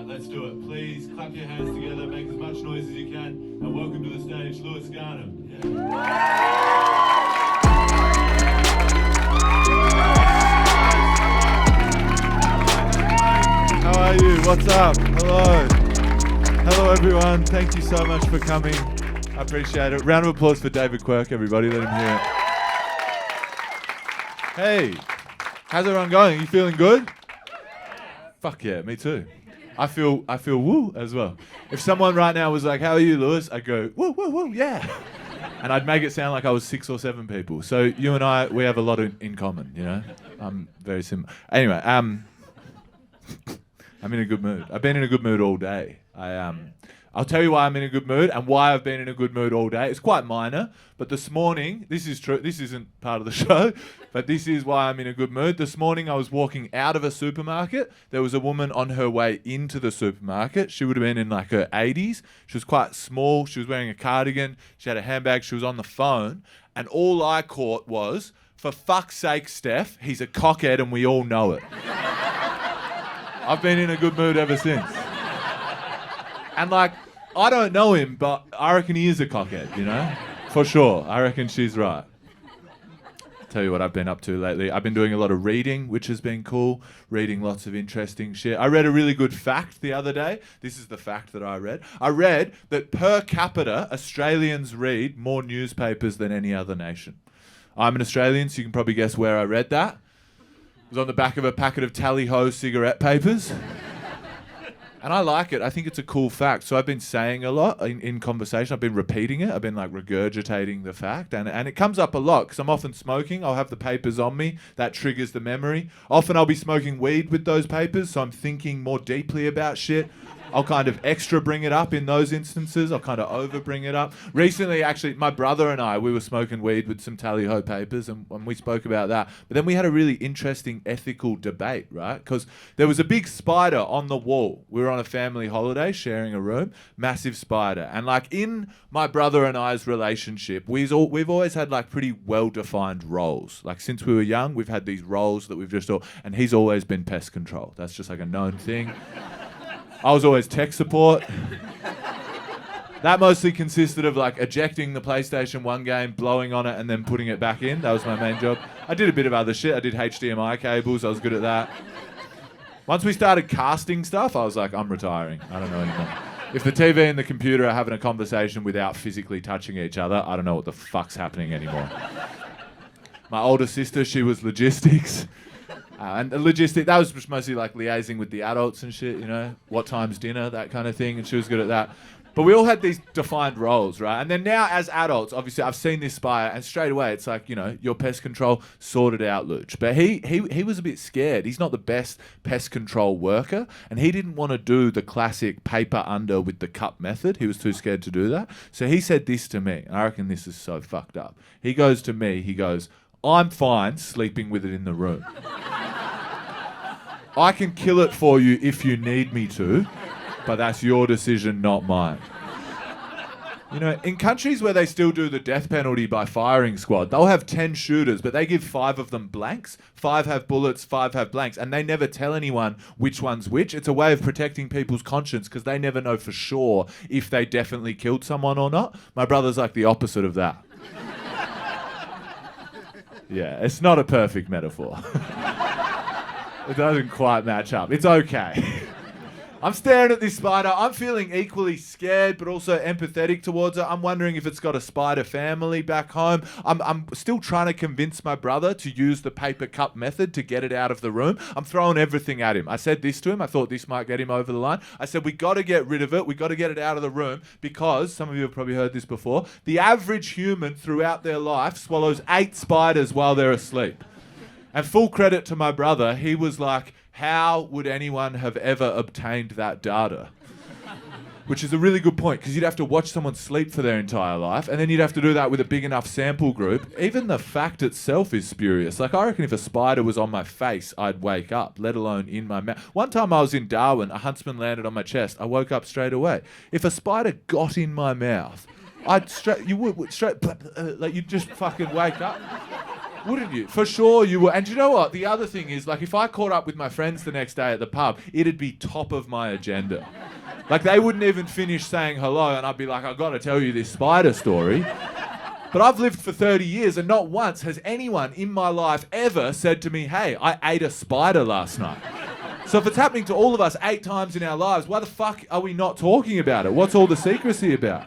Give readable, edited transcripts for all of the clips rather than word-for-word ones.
Let's do it. Please clap your hands together, make as much noise as you can, and welcome to the stage, Garnham. How are you? What's up? Hello. Hello, everyone. Thank you so much for coming. I appreciate it. Round of applause for David Quirk, everybody. Let him hear it. Hey, how's everyone going? Are you feeling good? Fuck yeah, me too. I feel woo as well. If someone right now was like, how are you, Lewis? I'd go, woo, woo, woo, yeah. And I'd make it sound like I was 6 or 7 people. So you and I, we have a lot in common, you know? I'm very similar. Anyway, I'm in a good mood. I've been in a good mood all day. I'll tell you why I'm in a good mood and why I've been in a good mood all day. It's quite minor, but this morning, this is true, this isn't part of the show, but this is why I'm in a good mood. This morning I was walking out of a supermarket. There was a woman on her way into the supermarket. She would have been in like her 80s. She was quite small. She was wearing a cardigan. She had a handbag. She was on the phone. And all I caught was, for fuck's sake, Steph, he's a cockhead and we all know it. I've been in a good mood ever since. And like, I don't know him, but I reckon he is a cockhead, you know? For sure. I reckon she's right. Tell you what I've been up to lately. I've been doing a lot of reading, which has been cool. Reading lots of interesting shit. I read a really good fact the other day. This is the fact that I read. I read that per capita, Australians read more newspapers than any other nation. I'm an Australian, so you can probably guess where I read that. It was on the back of a packet of Tally-Ho cigarette papers. And I like it. I think it's a cool fact. So I've been saying a lot in conversation. I've been repeating it. I've been like regurgitating the fact. And it comes up a lot because I'm often smoking. I'll have the papers on me. That triggers the memory. Often I'll be smoking weed with those papers. So I'm thinking more deeply about shit. I'll kind of extra bring it up in those instances. I'll kind of over bring it up. Recently, actually, my brother and I, we were smoking weed with some Tally-Ho papers and we spoke about that. But then we had a really interesting ethical debate, right? Because there was a big spider on the wall. We were on a family holiday sharing a room, massive spider. And like in my brother and I's relationship, we've always had like pretty well-defined roles. Like since we were young, we've had these roles that we've just all, and he's always been pest control. That's just like a known thing. I was always tech support. That mostly consisted of like ejecting the PlayStation 1 game, blowing on it and then putting it back in. That was my main job. I did a bit of other shit. I did HDMI cables. I was good at that. Once we started casting stuff, I was like, I'm retiring. I don't know anymore. If the TV and the computer are having a conversation without physically touching each other, I don't know what the fuck's happening anymore. My older sister, she was logistics. And logistic, that was just mostly like liaising with the adults and shit, you know, what time's dinner, that kind of thing, and she was good at that. But we all had these defined roles, right? And then now as adults, obviously I've seen this spider and straight away it's like, you know, your pest control sorted out, Luch. But he was a bit scared. He's not the best pest control worker and he didn't want to do the classic paper under with the cup method. He was too scared to do that. So he said this to me, and I reckon this is so fucked up. He goes to me, he goes, I'm fine sleeping with it in the room. I can kill it for you if you need me to, but that's your decision, not mine. You know, in countries where they still do the death penalty by firing squad, they'll have 10 shooters, but they give 5 of them blanks. 5 have bullets, 5 have blanks, and they never tell anyone which one's which. It's a way of protecting people's conscience because they never know for sure if they definitely killed someone or not. My brother's like the opposite of that. Yeah, it's not a perfect metaphor. It doesn't quite match up. It's okay. I'm staring at this spider. I'm feeling equally scared, but also empathetic towards it. I'm wondering if it's got a spider family back home. I'm still trying to convince my brother to use the paper cup method to get it out of the room. I'm throwing everything at him. I said this to him. I thought this might get him over the line. I said, we got to get rid of it. We got to get it out of the room because, some of you have probably heard this before, the average human throughout their life swallows 8 spiders while they're asleep. And full credit to my brother, he was like, how would anyone have ever obtained that data? Which is a really good point, because you'd have to watch someone sleep for their entire life, and then you'd have to do that with a big enough sample group. Even the fact itself is spurious. Like, I reckon if a spider was on my face, I'd wake up, let alone in my mouth. One time I was in Darwin, a huntsman landed on my chest. I woke up straight away. If a spider got in my mouth, you'd just fucking wake up. Wouldn't you? For sure you would. And do you know what? The other thing is, like, if I caught up with my friends the next day at the pub, it'd be top of my agenda. Like, they wouldn't even finish saying hello, and I'd be like, I've got to tell you this spider story. But I've lived for 30 years, and not once has anyone in my life ever said to me, hey, I ate a spider last night. So if it's happening to all of us 8 times in our lives, why the fuck are we not talking about it? What's all the secrecy about?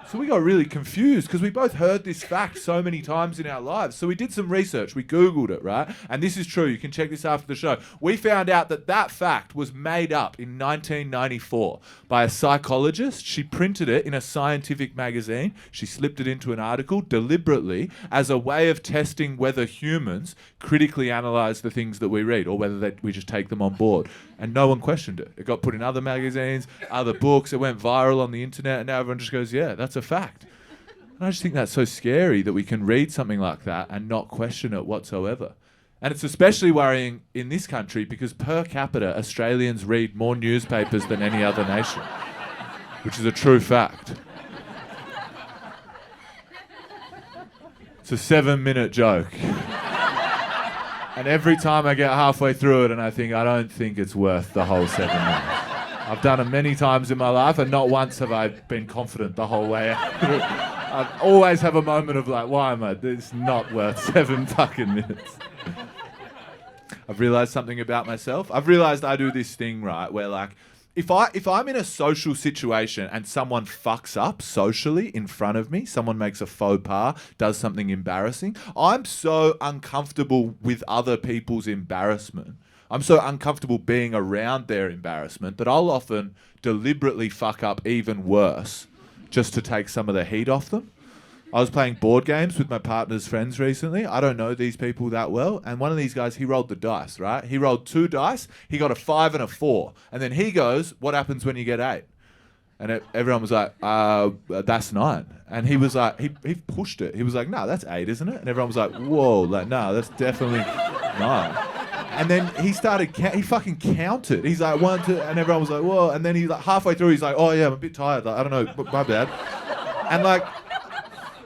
So we got really confused because we both heard this fact so many times in our lives. So we did some research. We Googled it, right? And this is true. You can check this after the show. We found out that that fact was made up in 1994 by a psychologist. She printed it in a scientific magazine. She slipped it into an article deliberately as a way of testing whether humans critically analyse the things that we read or whether we just take them on board. And no one questioned it. It got put in other magazines, other books. It went viral on the internet, and now everyone just goes, yeah, that's a fact. And I just think that's so scary that we can read something like that and not question it whatsoever. And it's especially worrying in this country because per capita, Australians read more newspapers than any other nation, which is a true fact. It's a 7-minute joke. And every time I get halfway through it and I think, I don't think it's worth the whole 7 minutes. I've done it many times in my life and not once have I been confident the whole way out. I always have a moment of like, why am I? It's not worth 7 fucking minutes. I've realised something about myself. I've realised I do this thing, right, where like, if I'm in a social situation and someone fucks up socially in front of me, someone makes a faux pas, does something embarrassing, I'm so uncomfortable with other people's embarrassment. I'm so uncomfortable being around their embarrassment that I'll often deliberately fuck up even worse just to take some of the heat off them. I was playing board games with my partner's friends recently. I don't know these people that well. And one of these guys, he rolled the dice, right? He rolled 2 dice. He got a 5 and a 4. And then he goes, what happens when you get 8? And everyone was like, that's 9. And he was like, he pushed it. He was like, no, that's 8, isn't it? And everyone was like, whoa, like, no, that's definitely 9. And then he started, he fucking counted. He's like, 1, 2, and everyone was like, whoa. And then he like halfway through, he's like, oh yeah, I'm a bit tired. Like, I don't know, my bad. And like,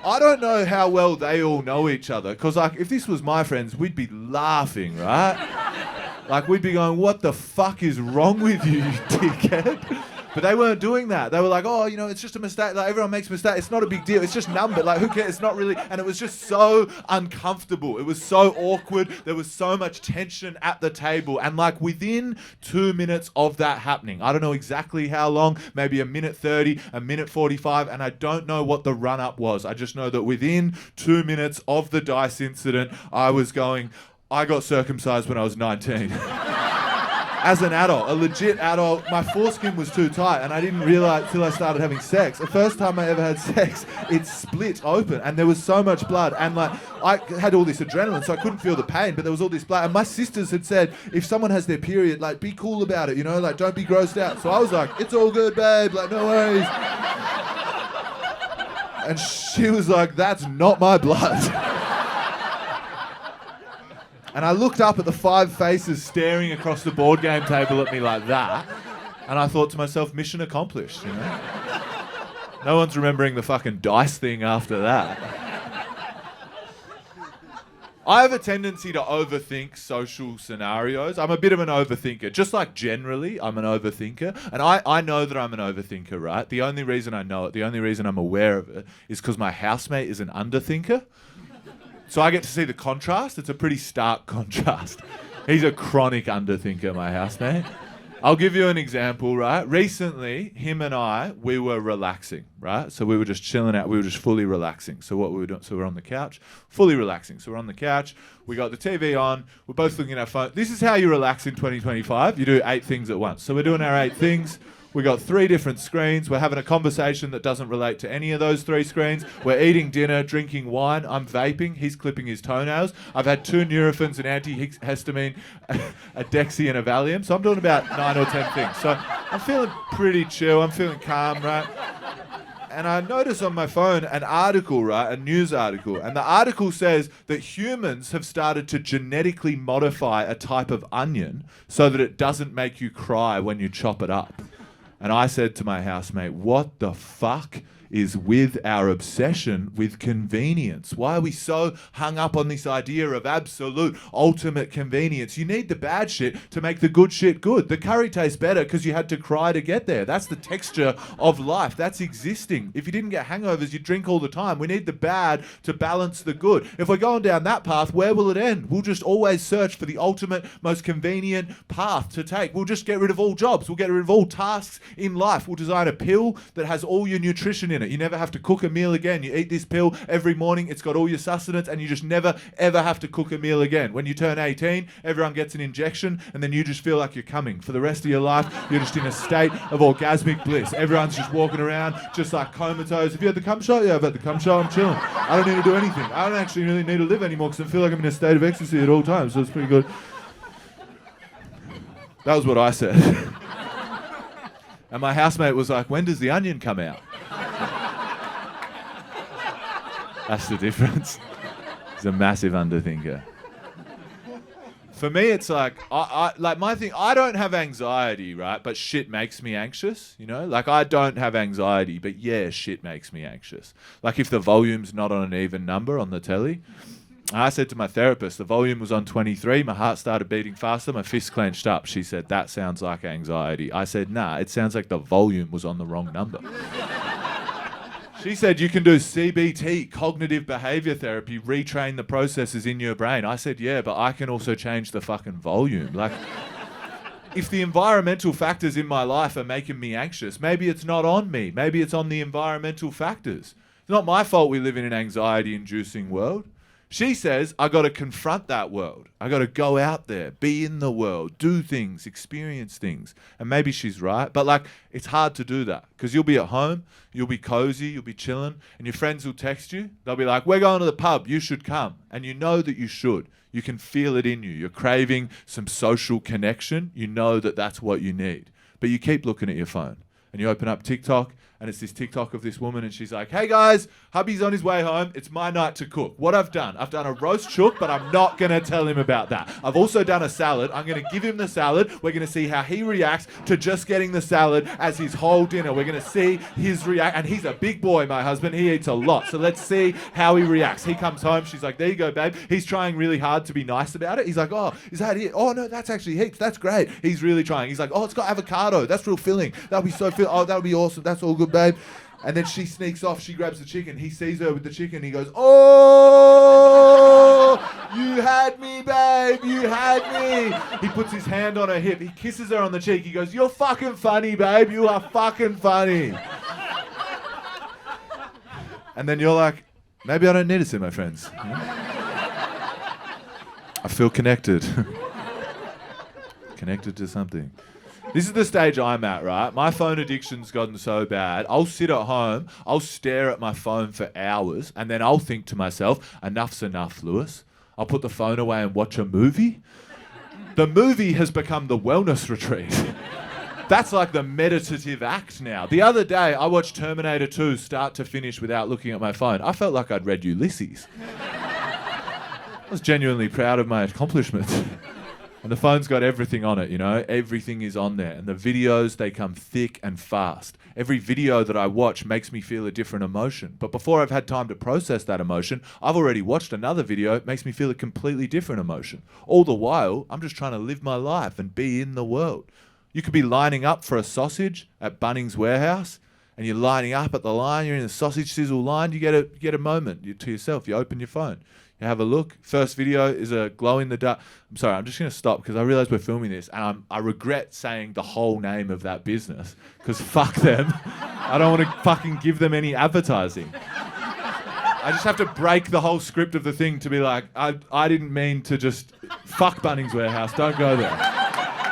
I don't know how well they all know each other, because like if this was my friends, we'd be laughing, right? Like we'd be going, what the fuck is wrong with you, you dickhead? But they weren't doing that. They were like, oh, you know, it's just a mistake. Like everyone makes mistakes. It's not a big deal. It's just number. Like who cares? It's not really. And it was just so uncomfortable. It was so awkward. There was so much tension at the table. And like within 2 minutes of that happening, I don't know exactly how long, maybe a minute 30, a minute 45, and I don't know what the run up was. I just know that within 2 minutes of the dice incident, I was going, I got circumcised when I was 19. As an adult, a legit adult, my foreskin was too tight and I didn't realise till I started having sex. The first time I ever had sex, it split open and there was so much blood and like I had all this adrenaline so I couldn't feel the pain, but there was all this blood and my sisters had said, if someone has their period, like be cool about it, you know, like don't be grossed out. So I was like, it's all good, babe, like no worries. And she was like, that's not my blood. And I looked up at the 5 faces staring across the board game table at me like that, and I thought to myself, mission accomplished, you know? No one's remembering the fucking dice thing after that. I have a tendency to overthink social scenarios. I'm a bit of an overthinker. Just like generally, I'm an overthinker. And I know that I'm an overthinker, right? The only reason I know it, the only reason I'm aware of it, is because my housemate is an underthinker. So I get to see the contrast. It's a pretty stark contrast. He's a chronic underthinker, my housemate. I'll give you an example, right? Recently, him and I, we were relaxing, right? So we were just chilling out. We were just fully relaxing. So what we were doing, so we're on the couch, fully relaxing. So we're on the couch. We got the TV on. We're both looking at our phone. This is how you relax in 2025. You do 8 things at once. So we're doing our 8 things. We got 3 different screens. We're having a conversation that doesn't relate to any of those 3 screens. We're eating dinner, drinking wine. I'm vaping. He's clipping his toenails. I've had 2 Nurophens, an antihistamine, a Dexy, and a Valium. So I'm doing about 9 or 10 things. So I'm feeling pretty chill. I'm feeling calm, right? And I notice on my phone an article, right? A news article. And the article says that humans have started to genetically modify a type of onion so that it doesn't make you cry when you chop it up. And I said to my housemate, what the fuck is with our obsession with convenience. Why are we so hung up on this idea of absolute ultimate convenience? You need the bad shit to make the good shit good. The curry tastes better because you had to cry to get there. That's the texture of life. That's existing. If you didn't get hangovers, you'd drink all the time. We need the bad to balance the good. If we're going down that path, where will it end? We'll just always search for the ultimate, most convenient path to take. We'll just get rid of all jobs. We'll get rid of all tasks in life. We'll design a pill that has all your nutrition in it. You never have to cook a meal again. You eat this pill every morning. It's got all your sustenance and you just never, ever have to cook a meal again. When you turn 18, everyone gets an injection and then you just feel like you're coming. For the rest of your life, you're just in a state of orgasmic bliss. Everyone's just walking around just like comatose. Have you had the cum shot? Yeah, I've had the cum shot. I'm chilling. I don't need to do anything. I don't actually really need to live anymore because I feel like I'm in a state of ecstasy at all times, so it's pretty good. That was what I said. And my housemate was like, when does the onion come out? That's the difference. He's a massive underthinker. For me, it's like, like my thing, I don't have anxiety, right? But shit makes me anxious, you know? Like, I don't have anxiety, but yeah, shit makes me anxious. Like, if the volume's not on an even number on the telly, I said to my therapist, the volume was on 23, my heart started beating faster, my fist clenched up. She said, that sounds like anxiety. I said, nah, it sounds like the volume was on the wrong number. She said, you can do CBT, cognitive behavior therapy, retrain the processes in your brain. I said, yeah, but I can also change the fucking volume. Like, if the environmental factors in my life are making me anxious, maybe it's not on me. Maybe it's on the environmental factors. It's not my fault we live in an anxiety-inducing world. She says, I got to confront that world. I got to go out there, be in the world, do things, experience things. And maybe she's right, but like, it's hard to do that because you'll be at home, you'll be cozy, you'll be chilling, and your friends will text you. They'll be like, we're going to the pub, you should come. And you know that you should. You can feel it in you. You're craving some social connection. You know that that's what you need. But you keep looking at your phone and you open up TikTok, and it's this TikTok of this woman, and she's like, hey guys, hubby's on his way home. It's my night to cook. What I've done a roast chook, but I'm not going to tell him about that. I've also done a salad. I'm going to give him the salad. We're going to see how he reacts to just getting the salad as his whole dinner. We're going to see his react. And he's a big boy, my husband. He eats a lot. So let's see how he reacts. He comes home. She's like, there you go, babe. He's trying really hard to be nice about it. He's like, oh, is that it? Oh, no, that's actually heaps. That's great. He's really trying. He's like, oh, it's got avocado. That's real filling. That'll be so filling. Oh, that'll be awesome. That's all good, babe. And then she sneaks off, she grabs the chicken, he sees her with the chicken, he goes, oh, you had me, babe, you had me. He puts his hand on her hip, he kisses her on the cheek, he goes, you're fucking funny, babe, you are fucking funny. And then you're like, maybe I don't need to see my friends. I feel connected. Connected to something. This is the stage I'm at, right? My phone addiction's gotten so bad. I'll sit at home, I'll stare at my phone for hours, and then I'll think to myself, enough's enough, Lewis. I'll put the phone away and watch a movie. The movie has become the wellness retreat. That's like the meditative act now. The other day, I watched Terminator 2 start to finish without looking at my phone. I felt like I'd read Ulysses. I was genuinely proud of my accomplishments. And the phone's got everything on it, you know? Everything is on there. And the videos, they come thick and fast. Every video that I watch makes me feel a different emotion. But before I've had time to process that emotion, I've already watched another video. It makes me feel a completely different emotion. All the while, I'm just trying to live my life and be in the world. You could be lining up for a sausage at Bunnings Warehouse, and you're lining up at the line, you're in the sausage sizzle line, you get a moment to yourself, you open your phone. You have a look. First video is a glow in the dark. I'm sorry, I'm just going to stop because I realize we're filming this and I regret saying the whole name of that business because fuck them. I don't want to fucking give them any advertising. I just have to break the whole script of the thing to be like, I didn't mean to just fuck Bunnings Warehouse. Don't go there.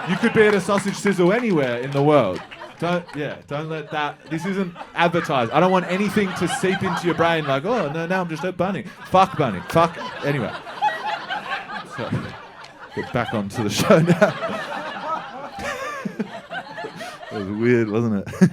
You could be at a sausage sizzle anywhere in the world. Don't let that, this isn't advertised. I don't want anything to seep into your brain like, oh, no, now I'm just at Bunny. Fuck Bunny. Fuck. Anyway. So, get back onto the show now. That was weird, wasn't it?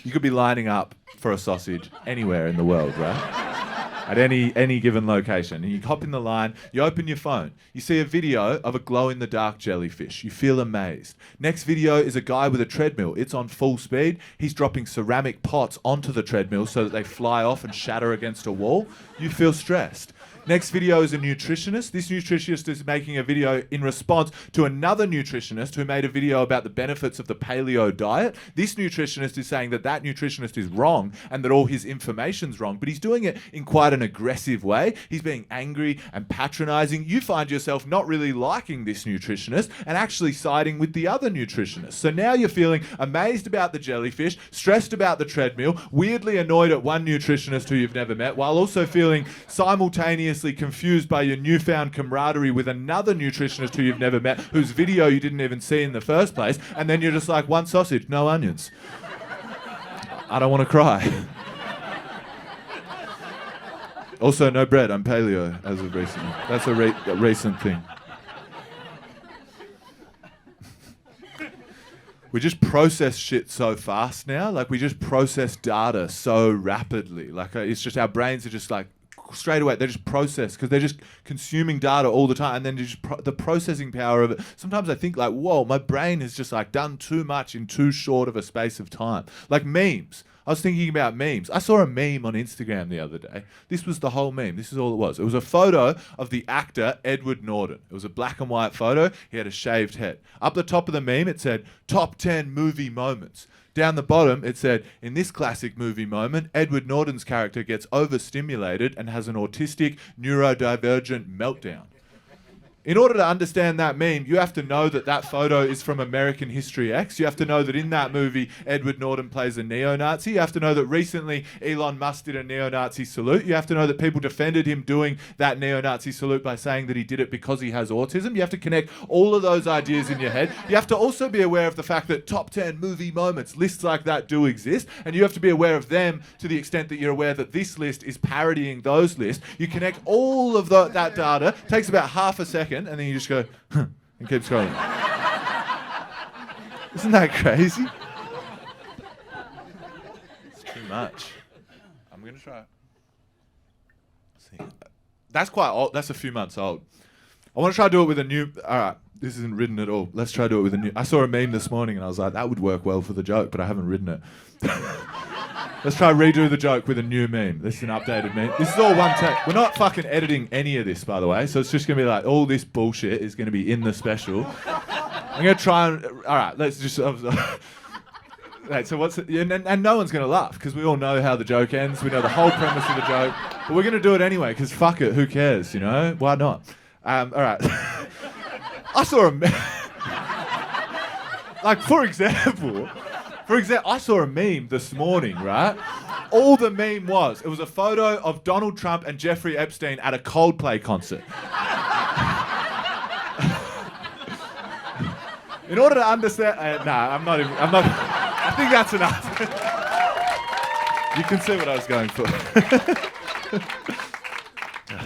You could be lining up for a sausage anywhere in the world, right? at any given location. And you hop in the line, you open your phone, you see a video of a glow-in-the-dark jellyfish. You feel amazed. Next video is a guy with a treadmill. It's on full speed. He's dropping ceramic pots onto the treadmill so that they fly off and shatter against a wall. You feel stressed. Next video is a nutritionist. This nutritionist is making a video in response to another nutritionist who made a video about the benefits of the paleo diet. This nutritionist is saying that that nutritionist is wrong and that all his information's wrong, but he's doing it in quite an aggressive way. He's being angry and patronizing. You find yourself not really liking this nutritionist and actually siding with the other nutritionist. So now you're feeling amazed about the jellyfish, stressed about the treadmill, weirdly annoyed at one nutritionist who you've never met, while also feeling simultaneously confused by your newfound camaraderie with another nutritionist who you've never met, whose video you didn't even see in the first place, and then you're just like, one sausage, no onions. I don't want to cry. Also, no bread, I'm paleo as of recently. That's a recent thing. We just process shit so fast now. Like, we just process data so rapidly. Like, it's just, our brains are just like, straight away, they just process because they're just consuming data all the time, and then just the processing power of it. Sometimes I think like, whoa, my brain has just like done too much in too short of a space of time. Like memes. I was thinking about memes. I saw a meme on Instagram the other day. This was the whole meme. This is all it was. It was a photo of the actor Edward Norton. It was a black and white photo. He had a shaved head. Up the top of the meme, it said, top 10 movie moments. Down the bottom, it said, in this classic movie moment, Edward Norton's character gets overstimulated and has an autistic, neurodivergent meltdown. In order to understand that meme, you have to know that that photo is from American History X. You have to know that in that movie, Edward Norton plays a neo-Nazi. You have to know that recently Elon Musk did a neo-Nazi salute. You have to know that people defended him doing that neo-Nazi salute by saying that he did it because he has autism. You have to connect all of those ideas in your head. You have to also be aware of the fact that top 10 movie moments, lists like that do exist, and you have to be aware of them to the extent that you're aware that this list is parodying those lists. You connect all of that data, takes about half a second, and then you just go, huh, and keep scrolling. Isn't that crazy? It's too much. I'm going to try. See. That's quite old. That's a few months old. I want to try to do it with a new... All right, this isn't written at all. Let's try to do it with a new... I saw a meme this morning and I was like, that would work well for the joke, but I haven't written it. Let's try redo the joke with a new meme. This is an updated meme. This is all one take. We're not fucking editing any of this, by the way. So it's just going to be like, all this bullshit is going to be in the special. I'm going to try and... All right, let's just... Right, so what's... And no one's going to laugh, because we all know how the joke ends. We know the whole premise of the joke. But we're going to do it anyway, because fuck it, who cares, you know? Why not? All right. I saw a meme... Like, for example, I saw a meme this morning, right? All the meme was, it was a photo of Donald Trump and Jeffrey Epstein at a Coldplay concert. In order to understand... I'm not... I think that's enough. You can see what I was going for.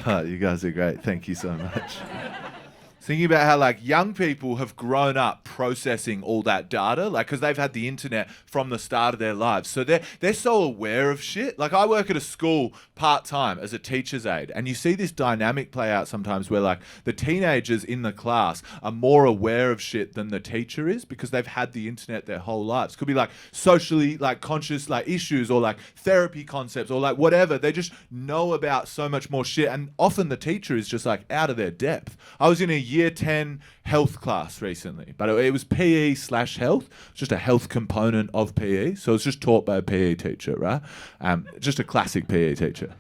Oh, you guys are great. Thank you so much. Thinking about how like young people have grown up processing all that data, like because they've had the internet from the start of their lives. So they're so aware of shit. Like I work at a school part-time as a teacher's aide, and you see this dynamic play out sometimes where like the teenagers in the class are more aware of shit than the teacher is because they've had the internet their whole lives. Could be like socially like conscious like issues or like therapy concepts or like whatever. They just know about so much more shit, and often the teacher is just like out of their depth. I was in a year 10 health class recently, but it was PE/health, just a health component of PE. So it's just taught by a PE teacher, right? Just a classic PE teacher.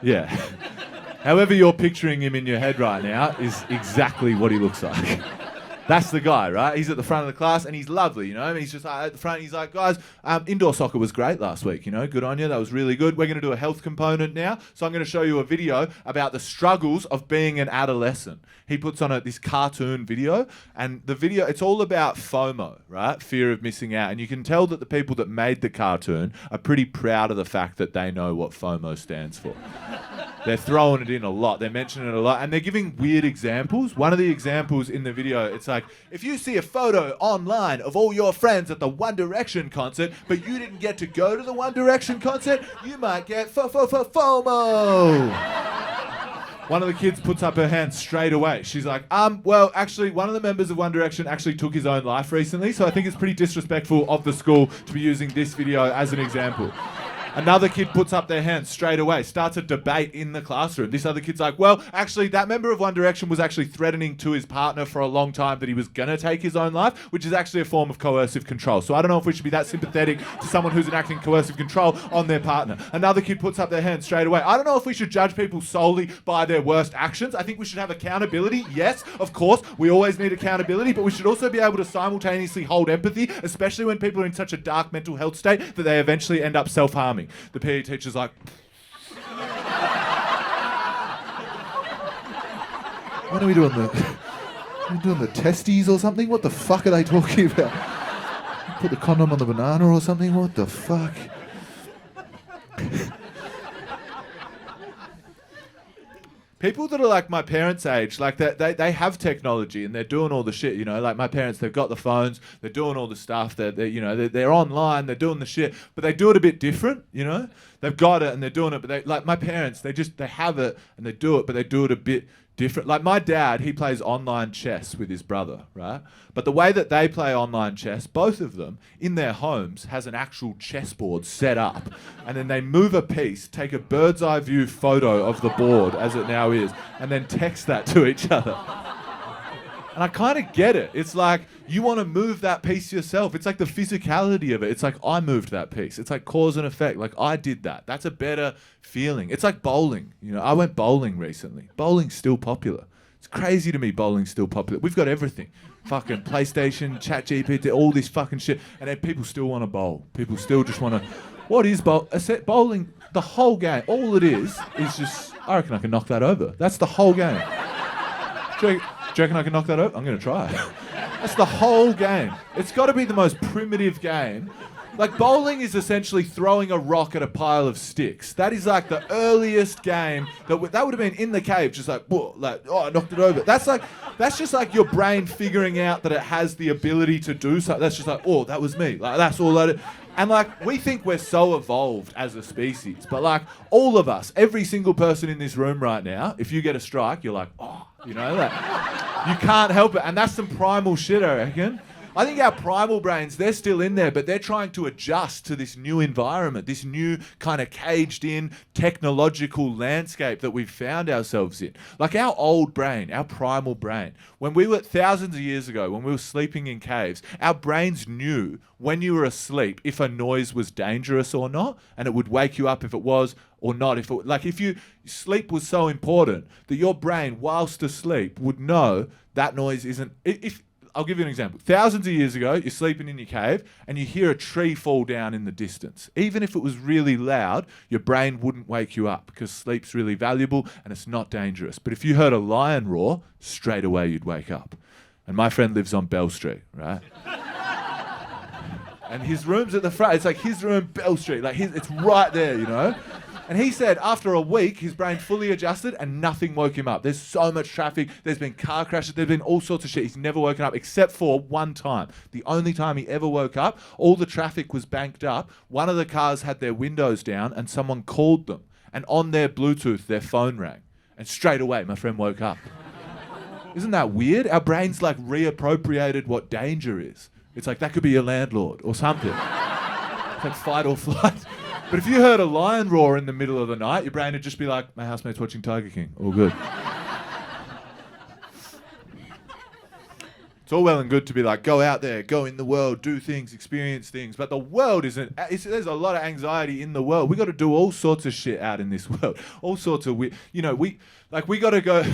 Yeah. However you're picturing him in your head right now is exactly what he looks like. That's the guy, right? He's at the front of the class and he's lovely, you know? And he's just like at the front, he's like, guys, indoor soccer was great last week, you know? Good on you, that was really good. We're going to do a health component now. So I'm going to show you a video about the struggles of being an adolescent. He puts on this cartoon video, and the video, it's all about FOMO, right? Fear of missing out. And you can tell that the people that made the cartoon are pretty proud of the fact that they know what FOMO stands for. They're throwing it in a lot. They're mentioning it a lot. And they're giving weird examples. One of the examples in the video, it's like, if you see a photo online of all your friends at the One Direction concert, but you didn't get to go to the One Direction concert, you might get FOMO. One of the kids puts up her hand straight away. She's like, well, actually, one of the members of One Direction actually took his own life recently, so I think it's pretty disrespectful of the school to be using this video as an example. Another kid puts up their hand straight away, starts a debate in the classroom. This other kid's like, well, actually, that member of One Direction was actually threatening to his partner for a long time that he was going to take his own life, which is actually a form of coercive control. So I don't know if we should be that sympathetic to someone who's enacting coercive control on their partner. Another kid puts up their hand straight away. I don't know if we should judge people solely by their worst actions. I think we should have accountability. Yes, of course, we always need accountability, but we should also be able to simultaneously hold empathy, especially when people are in such a dark mental health state that they eventually end up self-harming. The PE teacher's like, what are we doing? Are we doing the testes or something? What the fuck are they talking about? Put the condom on the banana or something? What the fuck? People that are like my parents' age, like they have technology and they're doing all the shit, you know, like my parents, they've got the phones, they're doing all the stuff, they're online, they're doing the shit, but they do it a bit different, you know? They've got it and they're doing it, but like my parents, they have it and they do it, but they do it a bit different. Like my dad, he plays online chess with his brother, right? But the way that they play online chess, both of them, in their homes, has an actual chessboard set up. And then they move a piece, take a bird's eye view photo of the board, as it now is, and then text that to each other. And I kind of get it. It's like, you want to move that piece yourself. It's like the physicality of it. It's like, I moved that piece. It's like cause and effect. Like, I did that. That's a better feeling. It's like bowling. You know, I went bowling recently. Bowling's still popular. It's crazy to me bowling's still popular. We've got everything. Fucking PlayStation, ChatGPT, all this fucking shit. And then people still want to bowl. People still just want to... What is bowling? The whole game. All it is just... I reckon I can knock that over. That's the whole game. Do you reckon I can knock that over? I'm going to try. That's the whole game. It's got to be the most primitive game. Like, bowling is essentially throwing a rock at a pile of sticks. That is like the earliest game that would have been in the cave, just like, whoa, like, oh, I knocked it over. That's just like your brain figuring out that it has the ability to do something. That's just like, oh, that was me. Like, that's all that. And like, we think we're so evolved as a species, but like, all of us, every single person in this room right now, if you get a strike, you're like, oh, you know that. You can't help it. And that's some primal shit, I reckon. I think our primal brains, they're still in there, but they're trying to adjust to this new environment, this new kind of caged-in technological landscape that we've found ourselves in. Like our old brain, our primal brain, when we were thousands of years ago, when we were sleeping in caves, our brains knew when you were asleep if a noise was dangerous or not, and it would wake you up if it was or not. If sleep was so important that your brain, whilst asleep, would know that noise isn't... I'll give you an example. Thousands of years ago, you're sleeping in your cave and you hear a tree fall down in the distance. Even if it was really loud, your brain wouldn't wake you up because sleep's really valuable and it's not dangerous. But if you heard a lion roar, straight away you'd wake up. And my friend lives on Bell Street, right? And his room's at the front. It's like his room, Bell Street. Like it's right there, you know? And he said after a week, his brain fully adjusted and nothing woke him up. There's so much traffic. There's been car crashes. There's been all sorts of shit. He's never woken up except for one time. The only time he ever woke up, all the traffic was banked up. One of the cars had their windows down and someone called them. And on their Bluetooth, their phone rang. And straight away, my friend woke up. Isn't that weird? Our brains like reappropriated what danger is. It's like, that could be your landlord or something. It's like fight or flight. But if you heard a lion roar in the middle of the night, your brain would just be like, my housemate's watching Tiger King. All good. It's all well and good to be like, go out there, go in the world, do things, experience things. But the world isn't... there's a lot of anxiety in the world. We got to do all sorts of shit out in this world. All sorts of... we got to go...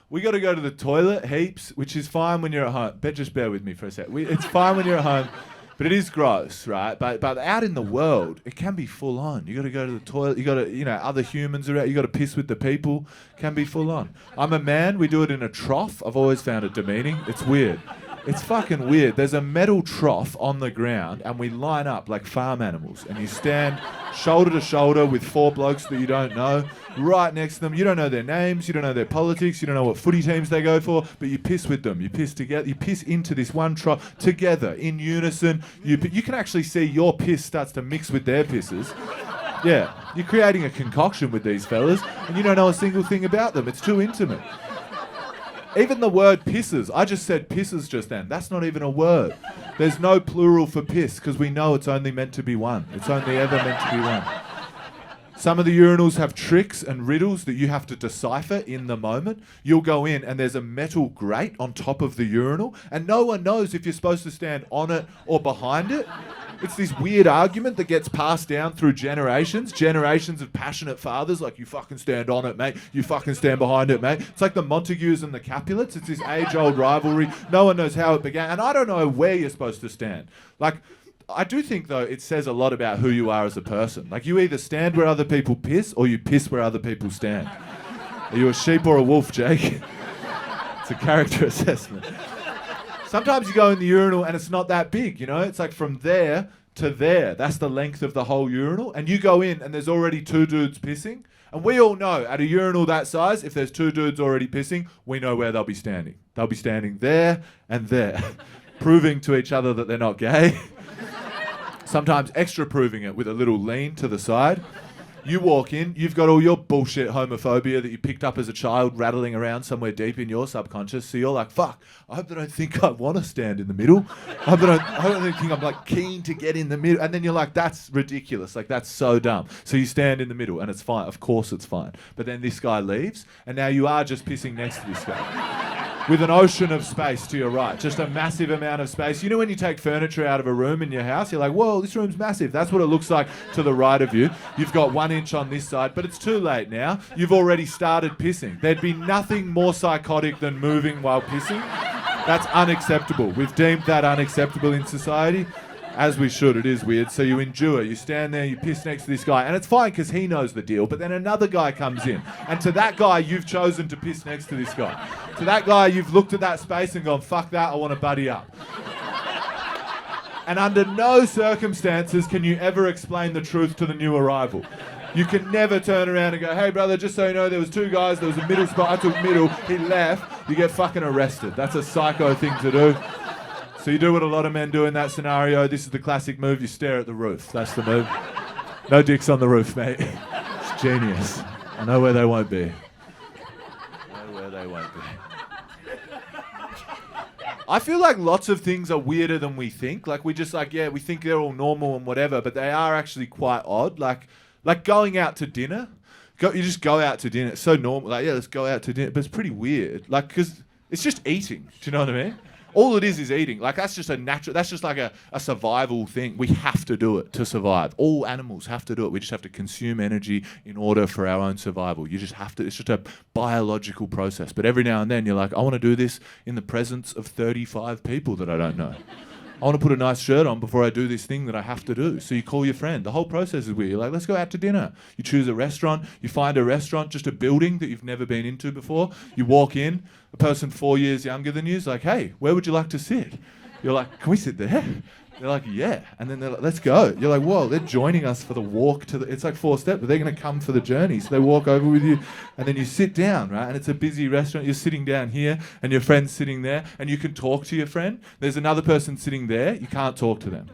We got to go to the toilet heaps, which is fine when you're at home. Just bear with me for a sec. It's fine when you're at home. But it is gross, right? But out in the world, it can be full on. You got to go to the toilet. You got to, other humans are out. You got to piss with the people. Can be full on. I'm a man. We do it in a trough. I've always found it demeaning. It's weird. It's fucking weird. There's a metal trough on the ground and we line up like farm animals and you stand shoulder to shoulder with 4 blokes that you don't know, right next to them. You don't know their names, you don't know their politics, you don't know what footy teams they go for, but you piss with them. You piss together, you piss into this one trough together in unison. You can actually see your piss starts to mix with their pisses. Yeah, you're creating a concoction with these fellas and you don't know a single thing about them. It's too intimate. Even the word pisses, I just said pisses just then. That's not even a word. There's no plural for piss because we know it's only meant to be one. It's only ever meant to be one. Some of the urinals have tricks and riddles that you have to decipher in the moment. You'll go in and there's a metal grate on top of the urinal and no one knows if you're supposed to stand on it or behind it. It's this weird argument that gets passed down through generations of passionate fathers like, you fucking stand on it, mate. You fucking stand behind it, mate. It's like the Montagues and the Capulets. It's this age-old rivalry. No one knows how it began. And I don't know where you're supposed to stand. Like, I do think, though, it says a lot about who you are as a person. Like, you either stand where other people piss or you piss where other people stand. Are you a sheep or a wolf, Jake? It's a character assessment. Sometimes you go in the urinal and it's not that big, you know? It's like from there to there. That's the length of the whole urinal. And you go in and there's already 2 dudes pissing. And we all know, at a urinal that size, if there's 2 dudes already pissing, we know where they'll be standing. They'll be standing there and there, proving to each other that they're not gay. Sometimes extra proving it with a little lean to the side. You walk in, you've got all your bullshit homophobia that you picked up as a child rattling around somewhere deep in your subconscious. So you're like, fuck, I hope they don't think I want to stand in the middle. I don't think I'm like keen to get in the middle. And then you're like, that's ridiculous. Like, that's so dumb. So you stand in the middle and it's fine. Of course it's fine. But then this guy leaves and now you are just pissing next to this guy. With an ocean of space to your right, just a massive amount of space. You know when you take furniture out of a room in your house, you're like, whoa, this room's massive. That's what it looks like to the right of you. You've got 1 inch on this side, but it's too late now. You've already started pissing. There'd be nothing more psychotic than moving while pissing. That's unacceptable. We've deemed that unacceptable in society. As we should, it is weird. So you endure, you stand there, you piss next to this guy, and it's fine because he knows the deal, but then another guy comes in. And to that guy, you've chosen to piss next to this guy. To that guy, you've looked at that space and gone, fuck that, I want to buddy up. And under no circumstances can you ever explain the truth to the new arrival. You can never turn around and go, hey brother, just so you know, there was 2 guys, there was a middle spot, I took middle, he left. You get fucking arrested. That's a psycho thing to do. So you do what a lot of men do in that scenario. This is the classic move. You stare at the roof. That's the move. No dicks on the roof, mate. It's genius. I know where they won't be. I feel like lots of things are weirder than we think. Like, we just like, yeah, we think they're all normal and whatever, but they are actually quite odd. Like going out to dinner. You just go out to dinner. It's so normal. Like, yeah, let's go out to dinner. But it's pretty weird. Like, because it's just eating. Do you know what I mean? All it is eating. Like, that's just a natural, that's just like a survival thing. We have to do it to survive. All animals have to do it. We just have to consume energy in order for our own survival. You just have to, it's just a biological process. But every now and then you're like, I want to do this in the presence of 35 people that I don't know. I want to put a nice shirt on before I do this thing that I have to do. So you call your friend. The whole process is weird. You're like, let's go out to dinner. You choose a restaurant. You find a restaurant, just a building that you've never been into before. You walk in. A person 4 years younger than you is like, hey, where would you like to sit? You're like, can we sit there? They're like, yeah. And then they're like, let's go. You're like, whoa, they're joining us for the walk to the... It's like 4 steps, but they're going to come for the journey. So they walk over with you, and then you sit down, right? And it's a busy restaurant. You're sitting down here, and your friend's sitting there, and you can talk to your friend. There's another person sitting there. You can't talk to them.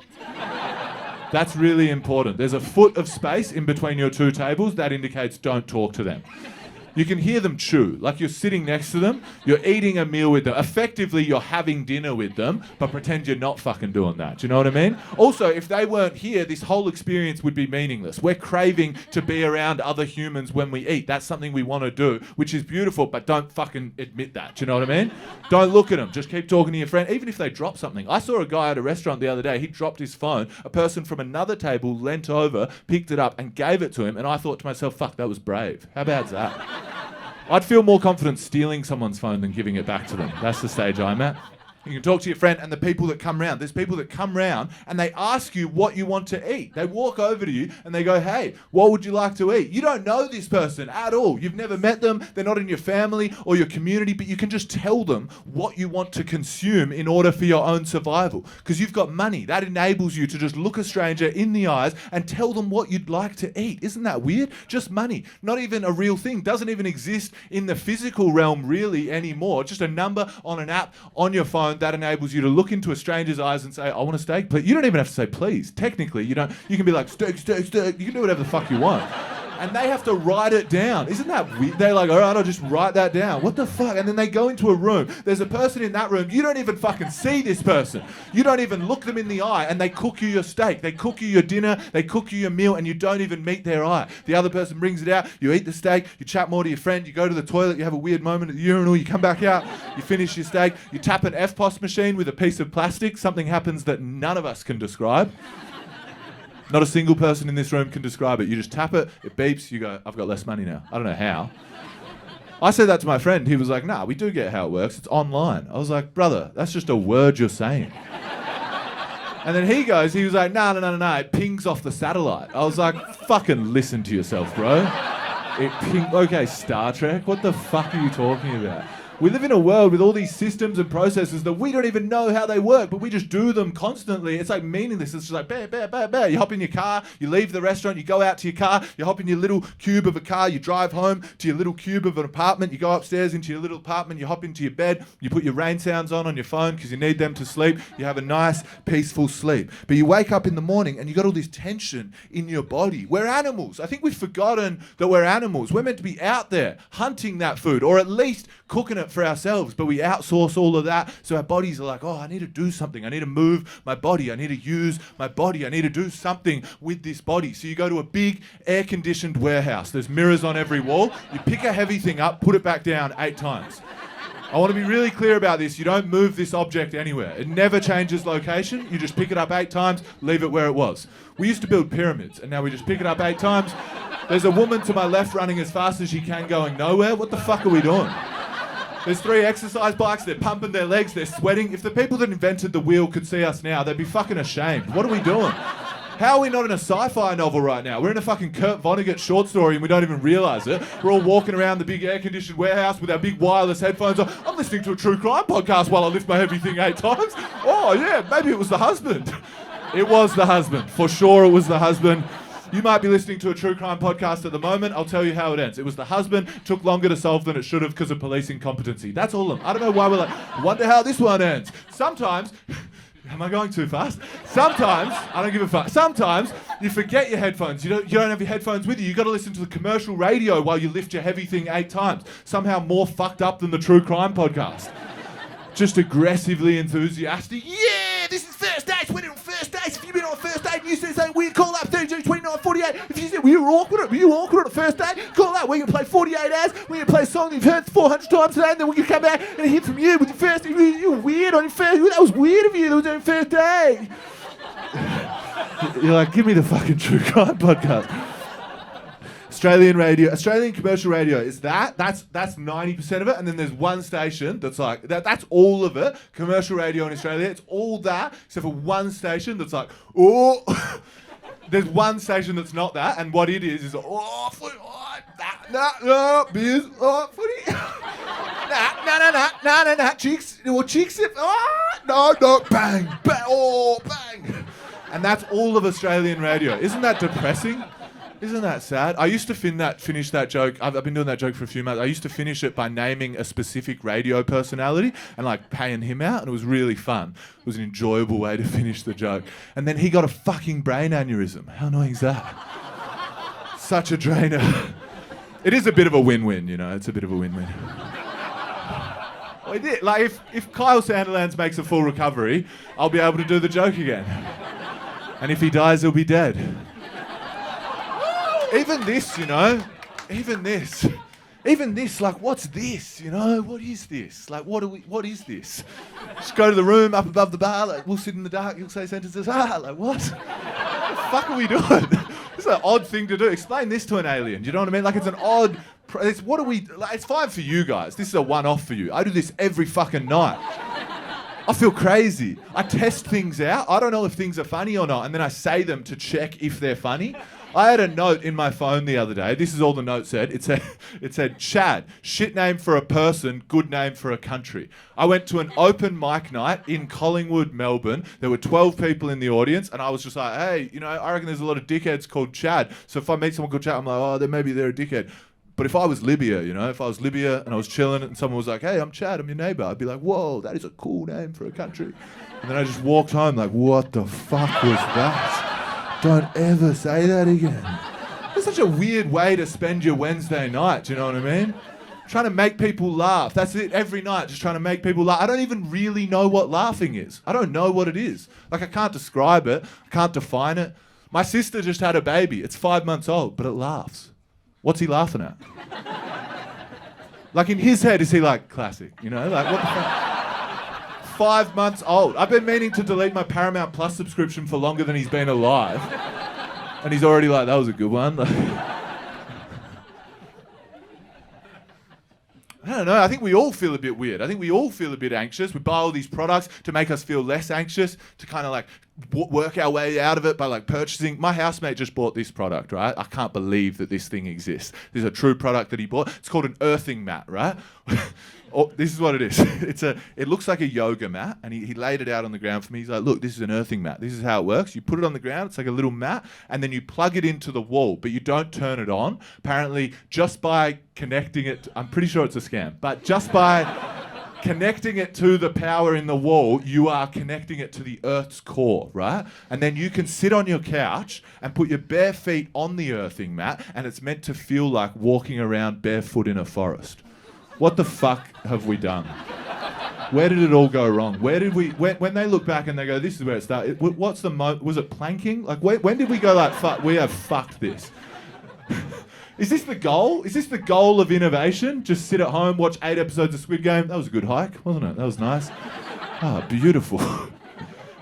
That's really important. There's a foot of space in between your 2 tables. That indicates don't talk to them. You can hear them chew, like you're sitting next to them, you're eating a meal with them. Effectively, you're having dinner with them, but pretend you're not fucking doing that. Do you know what I mean? Also, if they weren't here, this whole experience would be meaningless. We're craving to be around other humans when we eat. That's something we want to do, which is beautiful, but don't fucking admit that. Do you know what I mean? Don't look at them. Just keep talking to your friend, even if they drop something. I saw a guy at a restaurant the other day. He dropped his phone. A person from another table leant over, picked it up, and gave it to him, and I thought to myself, fuck, that was brave. How bad's that? I'd feel more confident stealing someone's phone than giving it back to them. That's the stage I'm at. You can talk to your friend and the people that come round. There's people that come round and they ask you what you want to eat. They walk over to you and they go, hey, what would you like to eat? You don't know this person at all. You've never met them. They're not in your family or your community, but you can just tell them what you want to consume in order for your own survival. Because you've got money. That enables you to just look a stranger in the eyes and tell them what you'd like to eat. Isn't that weird? Just money. Not even a real thing. Doesn't even exist in the physical realm really anymore. Just a number on an app on your phone that enables you to look into a stranger's eyes and say, I want a steak, please. You don't even have to say please. Technically, you don't. You can be like, steak, steak, steak. You can do whatever the fuck you want. And they have to write it down. Isn't that weird? They're like, all right, I'll just write that down. What the fuck? And then they go into a room. There's a person in that room. You don't even fucking see this person. You don't even look them in the eye, and they cook you your steak. They cook you your dinner. They cook you your meal, and you don't even meet their eye. The other person brings it out. You eat the steak. You chat more to your friend. You go to the toilet. You have a weird moment at the urinal. You come back out. You finish your steak. You tap an FPOS machine with a piece of plastic. Something happens that none of us can describe. Not a single person in this room can describe it. You just tap it, it beeps, you go, I've got less money now. I don't know how. I said that to my friend. He was like, nah, we do get how it works. It's online. I was like, brother, that's just a word you're saying. And then he was like, no, it pings off the satellite. I was like, fucking listen to yourself, bro. Okay, Star Trek, what the fuck are you talking about? We live in a world with all these systems and processes that we don't even know how they work, but we just do them constantly. It's like meaningless. It's just like, bah. You hop in your car, you leave the restaurant, you go out to your car, you hop in your little cube of a car, you drive home to your little cube of an apartment, you go upstairs into your little apartment, you hop into your bed, you put your rain sounds on your phone because you need them to sleep, you have a nice, peaceful sleep. But you wake up in the morning and you got all this tension in your body. We're animals. I think we've forgotten that we're animals. We're meant to be out there hunting that food, or at least cooking it for ourselves, but we outsource all of that, so our bodies are like, oh, I need to do something, I need to move my body, I need to use my body, I need to do something with this body. So you go to a big air-conditioned warehouse, there's mirrors on every wall, you pick a heavy thing up, put it back down 8 times. I want to be really clear about this. You don't move this object anywhere. It never changes location. You just pick it up 8 times, leave it where it was. We used to build pyramids, and now we just pick it up 8 times. There's a woman to my left running as fast as she can, going nowhere. What the fuck are we doing? There's 3 exercise bikes, they're pumping their legs, they're sweating. If the people that invented the wheel could see us now, they'd be fucking ashamed. What are we doing? How are we not in a sci-fi novel right now? We're in a fucking Kurt Vonnegut short story and we don't even realise it. We're all walking around the big air-conditioned warehouse with our big wireless headphones on. I'm listening to a true crime podcast while I lift my heavy thing 8 times. Oh yeah, maybe it was the husband. It was the husband. For sure it was the husband. You might be listening to a true crime podcast at the moment. I'll tell you how it ends. It was the husband, took longer to solve than it should have because of police incompetency. That's all of them. I don't know why we're like, wonder how this one ends. Sometimes, am I going too fast? Sometimes, I don't give a fuck. Sometimes you forget your headphones. You don't have your headphones with you. You've got to listen to the commercial radio while you lift your heavy thing 8 times. Somehow more fucked up than the true crime podcast. Just aggressively enthusiastic. Yeah, this is first dates. We're on first dates. If you've been on a first date and you said something weird, call up 32 29 48. If you said, were you awkward on a first date? Call up. We're going to play 48 hours. We're going to play a song you've heard 400 times today, and then we're going to come back and hear from you with your first. You were weird on your first. That was weird of you. That was on your first date. You're like, give me the fucking true crime podcast. Australian radio, Australian commercial radio is that's 90% of it, and then there's one station that's like that's all of it. Commercial radio in Australia, it's all that except for one station that's like, oh. There's one station that's not that, and what it is footy, beers, footy, chicks, bang, bang, and that's all of Australian radio. Isn't that depressing? Isn't that sad? I used to finish that joke. I've been doing that joke for a few months. I used to finish it by naming a specific radio personality and like paying him out, and it was really fun. It was an enjoyable way to finish the joke. And then he got a fucking brain aneurysm. How annoying is that? Such a drainer. It is a bit of a win-win, you know. It's a bit of a win-win. Well, like if Kyle Sandilands makes a full recovery, I'll be able to do the joke again. And if he dies, he'll be dead. Even this, you know, even this, like, what's this, you know, what is this? Like, what is this? Just go to the room up above the bar, like, we'll sit in the dark, you'll say sentences, like, what? What the fuck are we doing? This is an odd thing to do. Explain this to an alien, you know what I mean? Like, it's an odd, it's fine for you guys. This is a one-off for you. I do this every fucking night. I feel crazy. I test things out. I don't know if things are funny or not, and then I say them to check if they're funny. I had a note in my phone the other day. This is all the note said. It said, Chad, shit name for a person, good name for a country. I went to an open mic night in Collingwood, Melbourne. There were 12 people in the audience, and I was just like, hey, I reckon there's a lot of dickheads called Chad. So if I meet someone called Chad, I'm like, oh, then maybe they're a dickhead. But if I was Libya, if I was Libya and I was chilling and someone was like, hey, I'm Chad, I'm your neighbour, I'd be like, whoa, that is a cool name for a country. And then I just walked home like, what the fuck was that? Don't ever say that again. It's such a weird way to spend your Wednesday night, do you know what I mean? Trying to make people laugh. That's it, every night, just trying to make people laugh. I don't even really know what laughing is. I don't know what it is. Like, I can't describe it. I can't define it. My sister just had a baby. It's 5 months old, but it laughs. What's he laughing at? Like, in his head, is he like, classic, like, what the fuck? 5 months old. I've been meaning to delete my Paramount Plus subscription for longer than he's been alive. And he's already like, that was a good one. I don't know, I think we all feel a bit weird. I think we all feel a bit anxious. We buy all these products to make us feel less anxious, to kind of like work our way out of it by like purchasing. My housemate just bought this product, right? I can't believe that this thing exists. This is a true product that he bought. It's called an earthing mat, right? This is what it is. It looks like a yoga mat, and he laid it out on the ground for me. He's like, look, this is an earthing mat. This is how it works. You put it on the ground, it's like a little mat, and then you plug it into the wall, but you don't turn it on. Apparently, just by connecting it, I'm pretty sure it's a scam, but just by connecting it to the power in the wall, you are connecting it to the Earth's core, right? And then you can sit on your couch and put your bare feet on the earthing mat, and it's meant to feel like walking around barefoot in a forest. What the fuck have we done? Where did it all go wrong? Where did we, when they look back and they go, this is where it started, what's the was it planking? Like, when did we go like, fuck, we have fucked this? Is this the goal? Is this the goal of innovation? Just sit at home, watch 8 episodes of Squid Game? That was a good hike, wasn't it? That was nice. Ah, beautiful.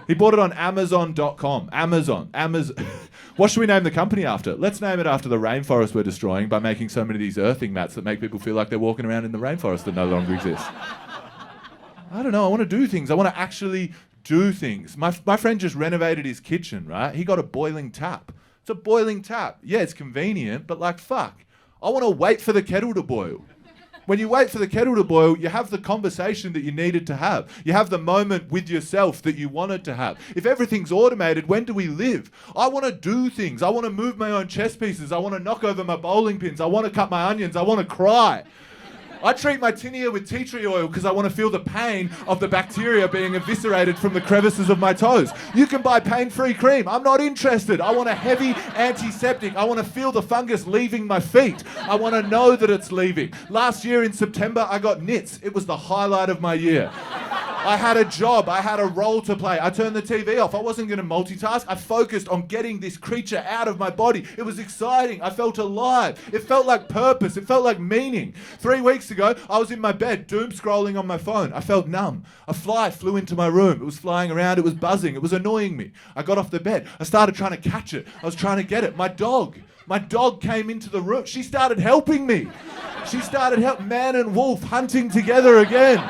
He bought it on Amazon.com. Amazon. What should we name the company after? Let's name it after the rainforest we're destroying by making so many of these earthing mats that make people feel like they're walking around in the rainforest that no longer exists. I don't know. I want to do things. I want to actually do things. My friend just renovated his kitchen, right? He got a boiling tap. It's a boiling tap. Yeah, it's convenient, but like, fuck. I want to wait for the kettle to boil. When you wait for the kettle to boil, you have the conversation that you needed to have. You have the moment with yourself that you wanted to have. If everything's automated, when do we live? I want to do things. I want to move my own chess pieces. I want to knock over my bowling pins. I want to cut my onions. I want to cry. I treat my tinea with tea tree oil because I want to feel the pain of the bacteria being eviscerated from the crevices of my toes. You can buy pain-free cream. I'm not interested. I want a heavy antiseptic. I want to feel the fungus leaving my feet. I want to know that it's leaving. Last year in September, I got nits. It was the highlight of my year. I had a job. I had a role to play. I turned the TV off. I wasn't going to multitask. I focused on getting this creature out of my body. It was exciting. I felt alive. It felt like purpose. It felt like meaning. 3 weeks ago, I was in my bed, doom scrolling on my phone. I felt numb. A fly flew into my room. It was flying around. It was buzzing. It was annoying me. I got off the bed. I started trying to catch it. I was trying to get it. My dog came into the room. She started helping me. She started helping man and wolf hunting together again.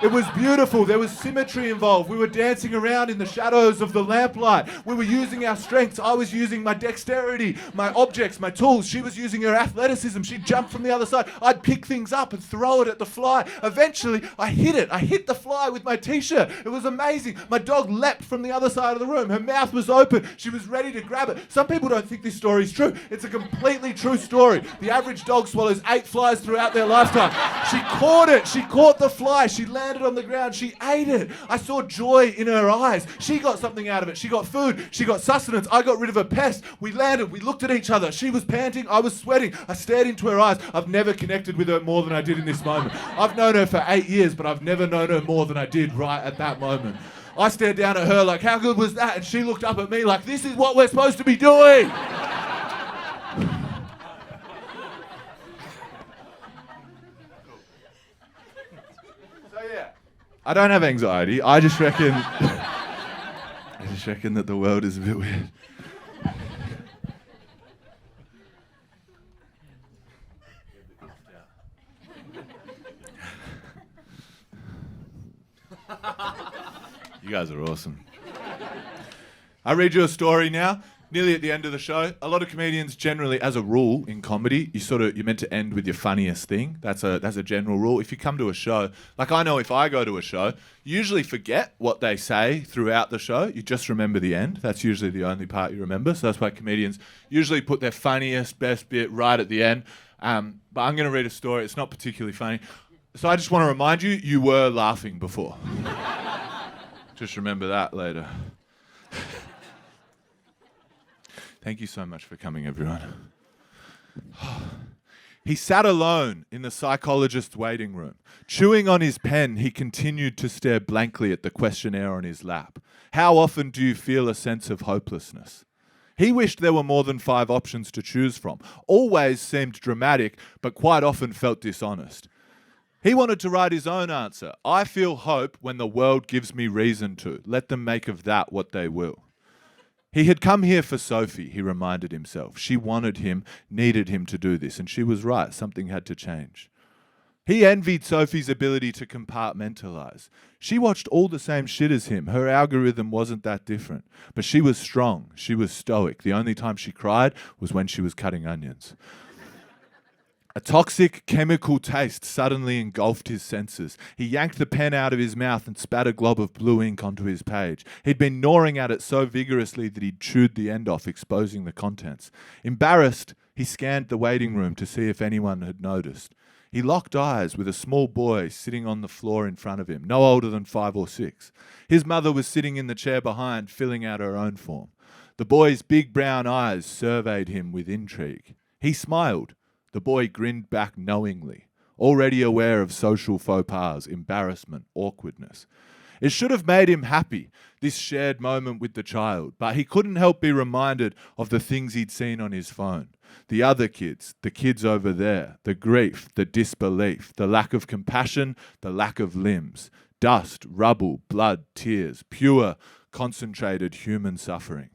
It was beautiful. There was symmetry involved. We were dancing around in the shadows of the lamplight. We were using our strengths. I was using my dexterity, my objects, my tools. She was using her athleticism. She'd jump from the other side. I'd pick things up and throw it at the fly. Eventually, I hit it. I hit the fly with my t-shirt. It was amazing. My dog leapt from the other side of the room. Her mouth was open. She was ready to grab it. Some people don't think this story is true. It's a completely true story. The average dog swallows 8 flies throughout their lifetime. She caught it. She caught the fly. She landed on the ground. She ate it. I saw joy in her eyes. She got something out of it. She got food. She got sustenance. I got rid of a pest. We landed. We looked at each other. She was panting. I was sweating. I stared into her eyes. I've never connected with her more than I did in this moment. I've known her for 8 years, but I've never known her more than I did right at that moment. I stared down at her like, how good was that? And she looked up at me like, this is what we're supposed to be doing. I don't have anxiety. I just reckon that the world is a bit weird. You guys are awesome. I read you a story now, nearly at the end of the show. A lot of comedians generally, as a rule in comedy, you're meant to end with your funniest thing. That's a general rule. If you come to a show, like I know if I go to a show, you usually forget what they say throughout the show. You just remember the end. That's usually the only part you remember. So that's why comedians usually put their funniest, best bit right at the end. But I'm going to read a story. It's not particularly funny. So I just want to remind you, you were laughing before. Just remember that later. Thank you so much for coming, everyone. He sat alone in the psychologist's waiting room. Chewing on his pen, he continued to stare blankly at the questionnaire on his lap. How often do you feel a sense of hopelessness? He wished there were more than 5 options to choose from. Always seemed dramatic, but quite often felt dishonest. He wanted to write his own answer. I feel hope when the world gives me reason to. Let them make of that what they will. He had come here for Sophie, he reminded himself. She wanted him, needed him to do this, and she was right. Something had to change. He envied Sophie's ability to compartmentalize. She watched all the same shit as him. Her algorithm wasn't that different. But she was strong. She was stoic. The only time she cried was when she was cutting onions. A toxic chemical taste suddenly engulfed his senses. He yanked the pen out of his mouth and spat a glob of blue ink onto his page. He'd been gnawing at it so vigorously that he'd chewed the end off, exposing the contents. Embarrassed, he scanned the waiting room to see if anyone had noticed. He locked eyes with a small boy sitting on the floor in front of him, no older than 5 or 6. His mother was sitting in the chair behind, filling out her own form. The boy's big brown eyes surveyed him with intrigue. He smiled. The boy grinned back knowingly, already aware of social faux pas, embarrassment, awkwardness. It should have made him happy, this shared moment with the child, but he couldn't help be reminded of the things he'd seen on his phone. The other kids, the kids over there, the grief, the disbelief, the lack of compassion, the lack of limbs, dust, rubble, blood, tears, pure, concentrated human suffering.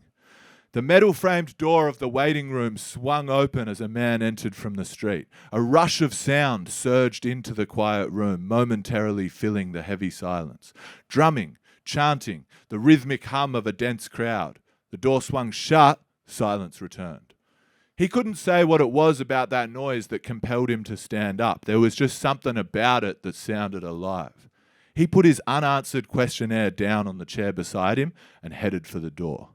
The metal-framed door of the waiting room swung open as a man entered from the street. A rush of sound surged into the quiet room, momentarily filling the heavy silence. Drumming, chanting, the rhythmic hum of a dense crowd. The door swung shut, silence returned. He couldn't say what it was about that noise that compelled him to stand up. There was just something about it that sounded alive. He put his unanswered questionnaire down on the chair beside him and headed for the door.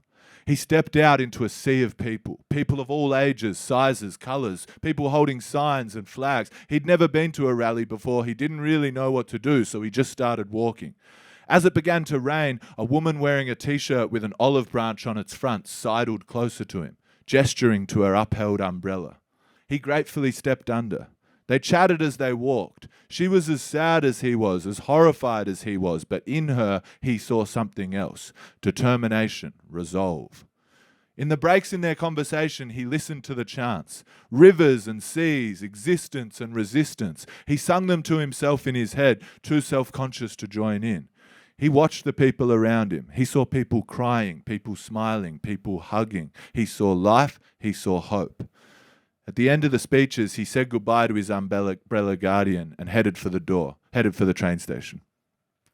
He stepped out into a sea of people of all ages, sizes, colours, people holding signs and flags. He'd never been to a rally before. He didn't really know what to do, so he just started walking. As it began to rain, a woman wearing a t-shirt with an olive branch on its front sidled closer to him, gesturing to her upheld umbrella. He gratefully stepped under. They chatted as they walked. She was as sad as he was, as horrified as he was, but in her he saw something else: determination, resolve. In the breaks in their conversation, he listened to the chants. Rivers and seas, existence and resistance. He sung them to himself in his head, too self-conscious to join in. He watched the people around him. He saw people crying, people smiling, people hugging. He saw life, he saw hope. At the end of the speeches, he said goodbye to his umbrella guardian and headed for the train station.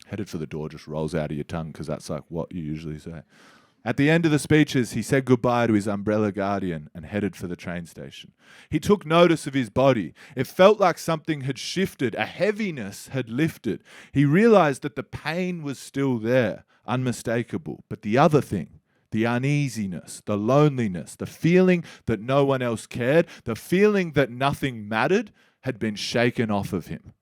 Headed for the door just rolls out of your tongue because that's like what you usually say. At the end of the speeches, he said goodbye to his umbrella guardian and headed for the train station. He took notice of his body. It felt like something had shifted, a heaviness had lifted. He realized that the pain was still there, unmistakable, but the other thing, the uneasiness, the loneliness, the feeling that no one else cared, the feeling that nothing mattered, had been shaken off of him.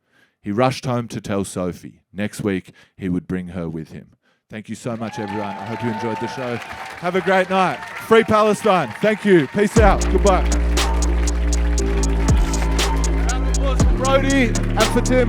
He rushed home to tell Sophie. Next week, he would bring her with him. Thank you so much, everyone. I hope you enjoyed the show. Have a great night. Free Palestine. Thank you. Peace out. Goodbye. Round of applause for Brody and for Tim.